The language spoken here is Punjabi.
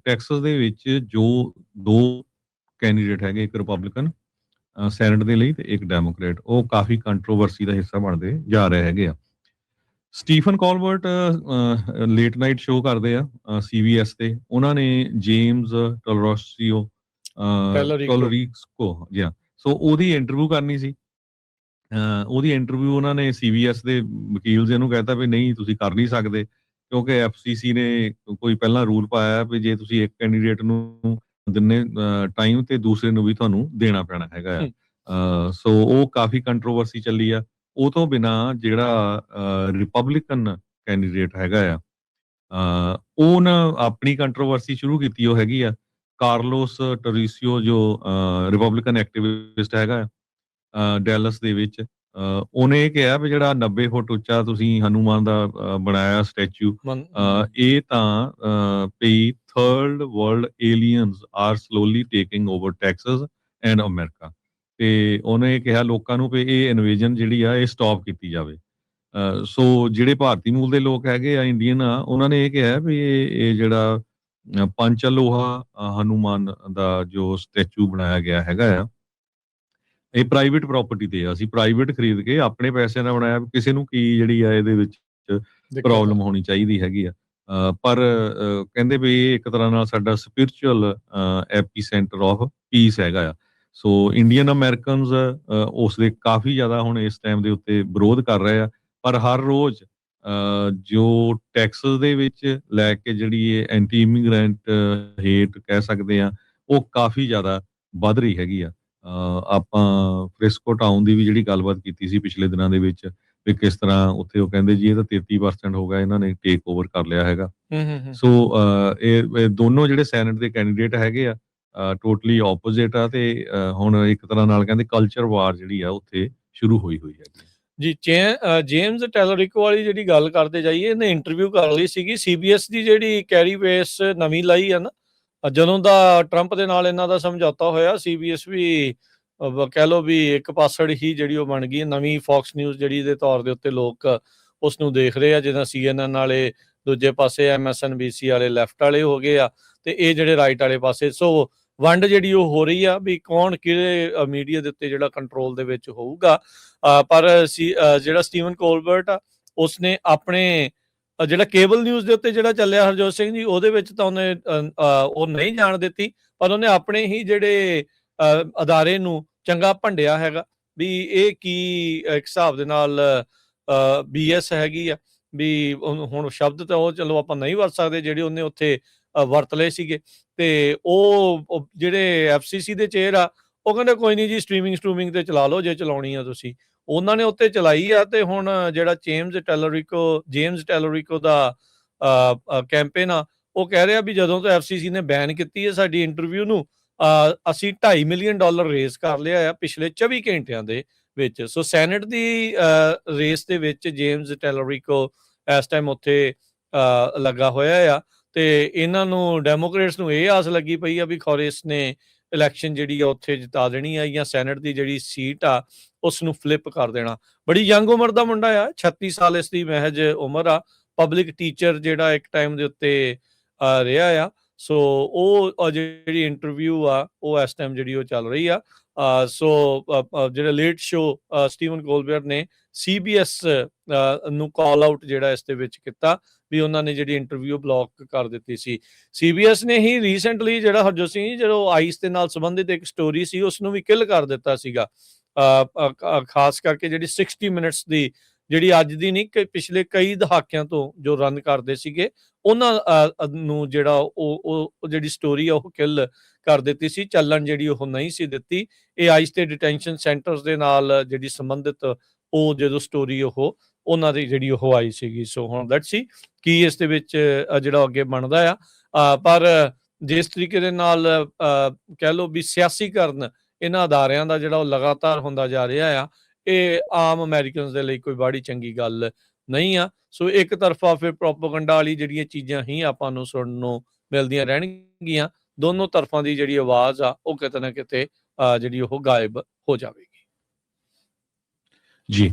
ਟੈਕਸਸ ਦੇ ਵਿੱਚ ਜੋ 2 ਕੈਂਡੀਡੇਟ ਹੈਗੇ, ਇੱਕ ਰਿਪਬਲਿਕਨ ਸੈਨੇਟ ਦੇ ਲਈ ਤੇ ਇੱਕ ਡੈਮੋਕ੍ਰੇਟ, ਉਹ ਕਾਫੀ ਕੰਟਰੋਵਰਸੀ ਦਾ ਹਿੱਸਾ ਬਣਦੇ ਜਾ ਰਹੇ ਹੈਗੇ ਆ। Stephen Colbert late night show ਕਰਦੇ ਆ ਸੀਬੀਐਸ ਤੇ। ਉਹਨਾਂ ਨੇ ਜੇਮਸ ਟੋਲਰੀਕੋ ਜਾਂ ਸੋ ਉਹਦੀ ਇੰਟਰਵਿਊ ਕਰਨੀ ਸੀ। ਉਹਦੀ ਇੰਟਰਵਿਊ ਉਹਨਾਂ ਨੇ ਸੀਬੀਐਸ ਦੇ ਵਕੀਲ ਜੀ ਨੂੰ ਕਹਿਤਾ ਵੀ ਨਹੀਂ ਤੁਸੀਂ ਕਰ ਨਹੀਂ ਸਕਦੇ, ਕਿਉਂਕਿ ਐਫਸੀਸੀ ਨੇ ਕੋਈ ਪਹਿਲਾਂ ਰੂਲ ਪਾਇਆ ਵੀ ਜੇ ਤੁਸੀਂ ਇੱਕ ਕੈਂਡੀਡੇਟ ਨੂੰ ਦਿੰਨੇ ਟਾਈਮ ਤੇ ਦੂਸਰੇ ਨੂੰ ਵੀ ਤੁਹਾਨੂੰ ਦੇਣਾ ਪੈਣਾ ਹੈਗਾ ਆ। ਸੋ ਉਹ ਕਾਫੀ ਕੰਟਰੋਵਰਸੀ ਚੱਲੀ ਆ। ਉਹ ਤੋਂ ਬਿਨਾ ਜਿਹੜਾ ਰਿਪਬਲਿਕਨ ਕੈਂਡੀਡੇਟ ਹੈਗਾ ਆ, ਉਹ ਨਾ ਆਪਣੀ ਕੰਟਰੋਵਰਸੀ ਸ਼ੁਰੂ ਕੀਤੀ ਉਹ ਹੈਗੀ ਆ ਕਾਰਲੋਸ ਟਰੀਸੀਓ, ਜੋ ਰਿਪਬਲਿਕਨ ਐਕਟਿਵਿਸਟ ਹੈਗਾ ਡੈਲਸ ਦੇ ਵਿੱਚ। ਉਹਨੇ ਇਹ ਕਿਹਾ ਵੀ ਜਿਹੜਾ 90 ਫੁੱਟ ਉੱਚਾ ਤੁਸੀਂ ਹਨੂਮਾਨ ਦਾ ਬਣਾਇਆ ਸਟੈਚੂ, ਇਹ ਤਾਂ ਪਈ third world aliens are slowly taking over Texas and America. ਤੇ ਉਹਨੇ ਇਹ ਕਿਹਾ ਲੋਕਾਂ ਨੂੰ ਵੀ ਇਹ ਇਨਵੇਜਨ ਜਿਹੜੀ ਆ ਇਹ ਸਟਾਪ ਕੀਤੀ ਜਾਵੇ। ਸੋ ਜਿਹੜੇ ਭਾਰਤੀ ਮੂਲ ਦੇ ਲੋਕ ਹੈਗੇ ਆ, ਇੰਡੀਅਨ ਆ, ਉਹਨਾਂ ਨੇ ਇਹ ਕਿਹਾ ਵੀ ਇਹ ਜਿਹੜਾ ਪੰਚਲੋਹਾ ਹਨੂਮਾਨ ਦਾ ਜੋ ਸਟੈਚੂ ਬਣਾਇਆ ਗਿਆ ਹੈਗਾ ਆ, ਇਹ ਪ੍ਰਾਈਵੇਟ ਪ੍ਰਾਪਰਟੀ ਤੇ ਆ। ਅਸੀਂ ਪ੍ਰਾਈਵੇਟ ਖਰੀਦ ਕੇ ਆਪਣੇ ਪੈਸਿਆਂ ਨਾਲ ਬਣਾਇਆ, ਕਿਸੇ ਨੂੰ ਕੀ ਜਿਹੜੀ ਆ ਇਹਦੇ ਵਿੱਚ ਪ੍ਰੋਬਲਮ ਹੋਣੀ ਚਾਹੀਦੀ ਹੈਗੀ ਆ। ਪਰ ਕਹਿੰਦੇ ਵੀ ਇਹ ਇੱਕ ਤਰ੍ਹਾਂ ਨਾਲ ਸਾਡਾ spiritual Appy centre of piece ਹੈਗਾ ਆ। ਸੋ ਇੰਡੀਅਨ ਅਮਰੀਕਨਸ ਉਸ ਦੇ ਕਾਫੀ ਜ਼ਿਆਦਾ ਹੁਣ ਇਸ ਟਾਈਮ ਦੇ ਉੱਤੇ ਵਿਰੋਧ ਕਰ ਰਹੇ ਆ। ਪਰ ਹਰ ਰੋਜ਼ ਜੋ ਟੈਕਸਸ ਦੇ ਵਿੱਚ ਲੈ ਕੇ ਜਿਹੜੀ ਇਹ ਐਂਟੀ ਇਮੀਗ੍ਰੈਂਟ ਹੇਟ ਕਹਿ ਸਕਦੇ ਆ, ਉਹ ਕਾਫੀ ਜ਼ਿਆਦਾ ਵੱਧ ਰਹੀ ਹੈਗੀ ਆ। ਆਪਾਂ ਫ੍ਰਿਸਕੋ ਟਾਊਨ ਦੀ ਵੀ ਜਿਹੜੀ ਗੱਲਬਾਤ ਕੀਤੀ ਸੀ ਪਿਛਲੇ ਦਿਨਾਂ ਦੇ ਵਿੱਚ, ਵੀ ਕਿਸ ਤਰ੍ਹਾਂ ਉੱਥੇ ਉਹ ਕਹਿੰਦੇ ਜੀ ਇਹ ਤਾਂ 33% ਹੋ ਗਿਆ, ਇਹਨਾਂ ਨੇ ਟੇਕ ਓਵਰ ਕਰ ਲਿਆ ਹੈਗਾ। ਸੋ ਇਹ ਦੋਨੋਂ ਜਿਹੜੇ ਸੈਨੇਟ ਦੇ ਕੈਂਡੀਡੇਟ ਹੈਗੇ ਆ ਟੋਟਲੀ ਆਪੋਜ਼ਿਟ ਆ, ਤੇ ਹੁਣ ਇੱਕ ਤਰ੍ਹਾਂ ਨਾਲ ਕਹਿੰਦੇ ਕਲਚਰ ਵਾਰ ਜਿਹੜੀ ਆ ਉੱਥੇ ਸ਼ੁਰੂ ਹੋਈ ਹੈਗੀ ਜੀ। ਜੇਮਸ ਟੈਲੋਰਿਕੋ ਵਾਲੀ ਜਿਹੜੀ ਗੱਲ ਕਰਦੇ ਜਾਈਏ, ਇਹਨੇ ਇੰਟਰਵਿਊ ਕਰ ਲਈ ਸੀਗੀ ਸੀਬੀਐਸ ਦੀ, ਜਿਹੜੀ ਕੈਰੀ ਬੇਸ ਨਵੀਂ ਲਾਈ ਆ ਨਾ, ਜਦੋਂ ਦਾ ਟਰੰਪ ਦੇ ਨਾਲ ਇਹਨਾਂ ਦਾ ਸਮਝੌਤਾ ਹੋਇਆ, ਸੀਬੀਐਸ ਵੀ ਕਹਿ ਲਓ ਵੀ ਇੱਕ ਪਾਸੜ ਹੀ ਜਿਹੜੀ ਉਹ ਬਣ ਗਈ ਨਵੀਂ ਫੌਕਸ ਨਿਊਜ਼ ਜਿਹੜੀ ਦੇ ਤੌਰ ਦੇ ਉੱਤੇ ਲੋਕ ਉਸ ਨੂੰ ਦੇਖ ਰਹੇ ਆ, ਜਿੱਦਾਂ CNN ਵਾਲੇ ਦੂਜੇ ਪਾਸੇ, MSNBC ਵਾਲੇ ਲੈਫਟ ਵਾਲੇ ਹੋ ਗਏ ਆ, ਤੇ ਇਹ ਜਿਹੜੇ ਰਾਈਟ ਵਾਲੇ ਪਾਸੇ। ਸੋ ਵੰਡ ਜਿਹੜੀ ਉਹ ਹੋ ਰਹੀ ਆ ਵੀ ਕੌਣ ਕਿਹੜੇ ਮੀਡੀਆ ਦੇ ਉੱਤੇ ਜਿਹੜਾ ਕੰਟਰੋਲ ਦੇ ਵਿੱਚ ਹੋਊਗਾ। ਪਰ ਜਿਹੜਾ ਸਟੀਵਨ ਕੋਲਬਰਟ ਆ, ਉਸਨੇ ਆਪਣੇ ਜਿਹੜਾ ਕੇਬਲ ਨਿਊਜ਼ ਦੇ ਉੱਤੇ ਜਿਹੜਾ ਚੱਲਿਆ ਹਰਜੋਤ ਸਿੰਘ ਜੀ, ਉਹਦੇ ਵਿੱਚ ਤਾਂ ਉਹਨੇ ਉਹ ਨਹੀਂ ਜਾਣ ਦਿੱਤੀ, ਪਰ ਉਹਨੇ ਆਪਣੇ ਹੀ ਜਿਹੜੇ ਅਦਾਰੇ ਨੂੰ ਚੰਗਾ ਭੰਡਿਆ ਹੈਗਾ ਵੀ ਇਹ ਕੀ ਇੱਕ ਹਿਸਾਬ ਦੇ ਨਾਲ BS ਹੈਗੀ ਆ। ਵੀ ਹੁਣ ਸ਼ਬਦ ਤਾਂ ਉਹ ਚਲੋ ਆਪਾਂ ਨਹੀਂ ਵਰਤ ਸਕਦੇ ਜਿਹੜੇ ਉਹਨੇ ਉੱਥੇ ਵਰਤ ਲਏ ਸੀਗੇ। ਤੇ ਉਹ ਜਿਹੜੇ FCC ਦੇ ਚੇਅਰ ਆ, ਉਹ ਕਹਿੰਦੇ ਕੋਈ ਨਹੀਂ ਜੀ, ਸਟ੍ਰੀਮਿੰਗ ਤੇ ਚਲਾ ਲਓ ਜੇ ਚਲਾਉਣੀ ਆ ਤੁਸੀਂ। ਉਹਨਾਂ ਨੇ ਉੱਤੇ ਚਲਾਈ ਆ। ਤੇ ਹੁਣ ਜਿਹੜਾ ਜੇਮਸ ਟੈਲੋਰਿਕੋ ਦਾ ਕੈਂਪੇਨ ਆ, ਉਹ ਕਹਿ ਰਿਹਾ ਵੀ ਜਦੋਂ ਤੋਂ FCC ਨੇ ਬੈਨ ਕੀਤੀ ਹੈ ਸਾਡੀ ਇੰਟਰਵਿਊ ਨੂੰ, ਅਸੀਂ $2.5 ਮਿਲੀਅਨ ਰੇਜ਼ ਕਰ ਲਿਆ ਆ ਪਿਛਲੇ 24 ਘੰਟਿਆਂ ਦੇ ਵਿੱਚ। ਸੋ ਸੈਨੇਟ ਦੀ ਰੇਸ ਦੇ ਵਿੱਚ ਜੇਮਸ ਟੈਲੋਰਿਕੋ ਇਸ ਟਾਈਮ ਉੱਥੇ ਲੱਗਾ ਹੋਇਆ ਆ। ਤੇ ਇਹਨਾਂ ਨੂੰ ਡੈਮੋਕ੍ਰੇਟਸ ਨੂੰ ਇਹ ਆਸ ਲੱਗੀ ਪਈ ਆ ਵੀ ਖੌਰੇਸ ਨੇ ਇਲੈਕਸ਼ਨ ਜਿਹੜੀ ਆ ਉੱਥੇ ਜਿਤਾ ਦੇਣੀ ਆ, ਜਾਂ ਸੈਨੇਟ ਦੀ ਜਿਹੜੀ ਸੀਟ ਆ ਉਸ ਨੂੰ ਫਲਿੱਪ ਕਰ ਦੇਣਾ। ਬੜੀ ਯੰਗ ਉਮਰ ਦਾ ਮੁੰਡਾ ਆ, 36 ਸਾਲ ਇਸ ਦੀ ਮਹਿਜ ਉਮਰ ਆ। ਪਬਲਿਕ ਟੀਚਰ ਜਿਹੜਾ ਇੱਕ ਟਾਈਮ ਦੇ ਉੱਤੇ ਰਿਹਾ ਆ। ਸੋ ਉਹ ਜਿਹੜੀ ਇੰਟਰਵਿਊ ਆ ਉਹ ਇਸ ਟਾਈਮ ਜਿਹੜੀ ਉਹ ਚੱਲ ਰਹੀ ਆ। ਸੋ ਜਿਹੜਾ ਲੇਟ ਸ਼ੋਅ ਸਟੀਵਨ ਕੋਲਬਰਟ ਨੇ CBS ਨੂੰ ਕਾਲ ਆਊਟ ਜਿਹੜਾ ਇਸ ਦੇ ਵਿੱਚ ਕੀਤਾ ਵੀ ਉਹਨਾਂ ਨੇ ਜਿਹੜੀ ਇੰਟਰਵਿਊ ਬਲੌਕ ਕਰ ਦਿੱਤੀ ਸੀ। CBS ਨੇ ਹੀ ਰੀਸੈਂਟਲੀ ਜਿਹੜਾ ਹਰਜੋਤ ਸਿੰਘ ਜੀ ਜਦੋਂ ਆਈਸ ਦੇ ਨਾਲ ਸੰਬੰਧਿਤ ਇੱਕ ਸਟੋਰੀ ਸੀ ਉਸ ਨੂੰ ਵੀ ਕਿਲ ਕਰ ਦਿੱਤਾ ਸੀਗਾ। ਖਾਸ ਕਰਕੇ ਜਿਹੜੀ 60 ਮਿੰਟਸ ਦੀ ਜਿਹੜੀ ਅੱਜ ਦੀ ਨਹੀਂ, ਪਿਛਲੇ ਕਈ ਦਹਾਕਿਆਂ ਤੋਂ ਜੋ ਰਨ ਕਰਦੇ ਸੀਗੇ, ਉਹਨਾਂ ਨੂੰ ਜਿਹੜਾ ਉਹ ਜਿਹੜੀ ਸਟੋਰੀ ਆ ਉਹ ਕਿਲ ਕਰ ਦਿੱਤੀ ਸੀ, ਚੱਲਣ ਜਿਹੜੀ ਉਹ ਨਹੀਂ ਸੀ ਦਿੱਤੀ। ਇਹ ਆਈਸ ਤੇ ਡਿਟੈਂਸ਼ਨ ਸੈਂਟਰਸ ਦੇ ਨਾਲ ਜਿਹੜੀ ਸੰਬੰਧਿਤ ਉਹ ਜਦੋਂ ਸਟੋਰੀ ਉਹ ਉਹਨਾਂ ਦੀ ਜਿਹੜੀ ਉਹ ਆਈ ਸੀਗੀ। ਸੋ ਹੁਣ ਲੈਟਸ ਸੀ ਕੀ ਇਸ ਦੇ ਵਿੱਚ ਜਿਹੜਾ ਅੱਗੇ ਬਣਦਾ ਆ। ਪਰ ਜਿਸ ਤਰੀਕੇ ਦੇ ਨਾਲ ਕਹਿ ਲਓ ਵੀ ਸਿਆਸੀਕਰਨ ਇਹਨਾਂ ਅਦਾਰਿਆਂ ਦਾ ਜਿਹੜਾ ਉਹ ਲਗਾਤਾਰ ਹੁੰਦਾ ਜਾ ਰਿਹਾ ਆ, ਇਹ ਆਮ ਅਮਰੀਕਨਸ ਦੇ ਲਈ ਕੋਈ ਬੜੀ ਚੰਗੀ ਗੱਲ ਨਹੀਂ ਆ। ਸੋ ਇੱਕ ਤਰਫਾ ਫਿਰ ਪ੍ਰੋਪੇਗੈਂਡਾ ਵਾਲੀ ਜਿਹੜੀਆਂ ਚੀਜ਼ਾਂ ਹੀ ਆਪਾਂ ਨੂੰ ਸੁਣਨ ਨੂੰ ਮਿਲਦੀਆਂ ਰਹਿਣਗੀਆਂ। ਦੋਨੋਂ ਤਰਫਾਂ ਦੀ ਜਿਹੜੀ ਆਵਾਜ਼ ਆ ਉਹ ਕਿਤੇ ਨਾ ਕਿਤੇ ਜਿਹੜੀ ਉਹ ਗਾਇਬ ਹੋ ਜਾਵੇਗੀ। ਜੀ